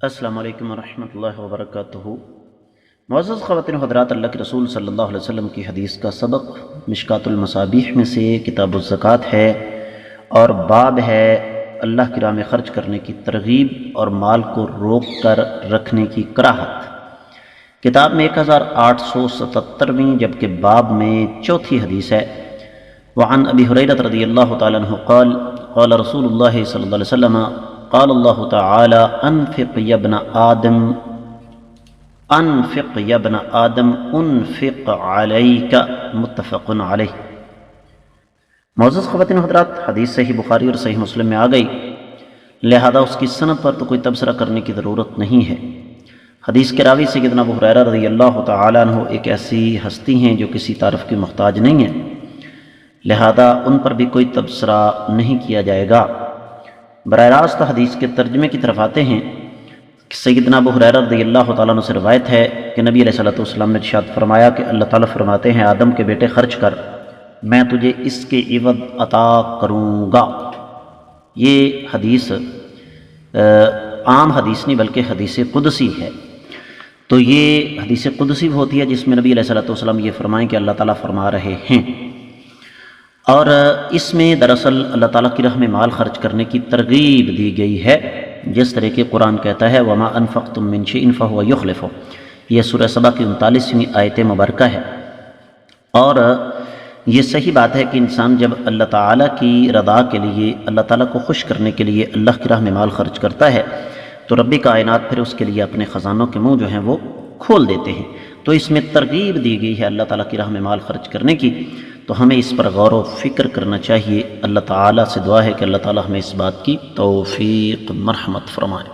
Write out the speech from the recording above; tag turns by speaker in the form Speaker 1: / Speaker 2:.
Speaker 1: السلام علیکم ورحمۃ اللہ وبرکاتہ۔ معزز خواتین و حضرات، اللہ کے رسول صلی اللہ علیہ وسلم کی حدیث کا سبق مشکات المصابیح میں سے کتاب الزکوٰۃ ہے، اور باب ہے اللہ کی راہ میں خرچ کرنے کی ترغیب اور مال کو روک کر رکھنے کی کراہت۔ کتاب میں 1877ویں جبکہ باب میں چوتھی حدیث ہے۔ وعن ابی ہریرہ رضی اللہ تعالیٰ عنہ قال قال رسول اللہ صلی اللہ علیہ وسلم قال اللہ تعالی انفق یا ابن آدم انفق یا ابن آدم انفق علیک، متفق علیہ۔ معزز خواتین و حضرات، حدیث صحیح بخاری اور صحیح مسلم میں آ گئی، لہذا اس کی سند پر تو کوئی تبصرہ کرنے کی ضرورت نہیں ہے۔ حدیث کے راوی سیدنا ابو ہریرہ رضی اللہ تعالیٰ عنہ ایک ایسی ہستی ہیں جو کسی تعارف کی محتاج نہیں ہے، لہذا ان پر بھی کوئی تبصرہ نہیں کیا جائے گا۔ براہ راست حدیث کے ترجمے کی طرف آتے ہیں کہ سیدنا ابو ہریرہ رضی اللہ تعالیٰ عنہ سے روایت ہے کہ نبی علیہ الصلوۃ والسلام نے ارشاد فرمایا کہ اللہ تعالیٰ فرماتے ہیں، آدم کے بیٹے خرچ کر، میں تجھے اس کے عوض عطا کروں گا۔ یہ حدیث عام حدیث نہیں بلکہ حدیث قدسی ہے۔ تو یہ حدیث قدسی ہوتی ہے جس میں نبی علیہ الصلوۃ والسلام یہ فرمائیں کہ اللہ تعالیٰ فرما رہے ہیں، اور اس میں دراصل اللہ تعالیٰ کی راہ میں مال خرچ کرنے کی ترغیب دی گئی ہے، جس طرح کہ قرآن کہتا ہے وما انفقتم من شیء فهو یخلفہ۔ یہ سورہ سبا کی 39ویں آیت مبارکہ ہے، اور یہ صحیح بات ہے کہ انسان جب اللہ تعالیٰ کی رضا کے لیے، اللہ تعالیٰ کو خوش کرنے کے لیے اللہ کی راہ میں مال خرچ کرتا ہے تو رب کائنات پھر اس کے لیے اپنے خزانوں کے منہ جو ہیں وہ کھول دیتے ہیں۔ تو اس میں ترغیب دی گئی ہے اللہ تعالیٰ کی راہ میں مال خرچ کرنے کی، تو ہمیں اس پر غور و فکر کرنا چاہیے۔ اللہ تعالیٰ سے دعا ہے کہ اللہ تعالیٰ ہمیں اس بات کی توفیق مرحمت فرمائے۔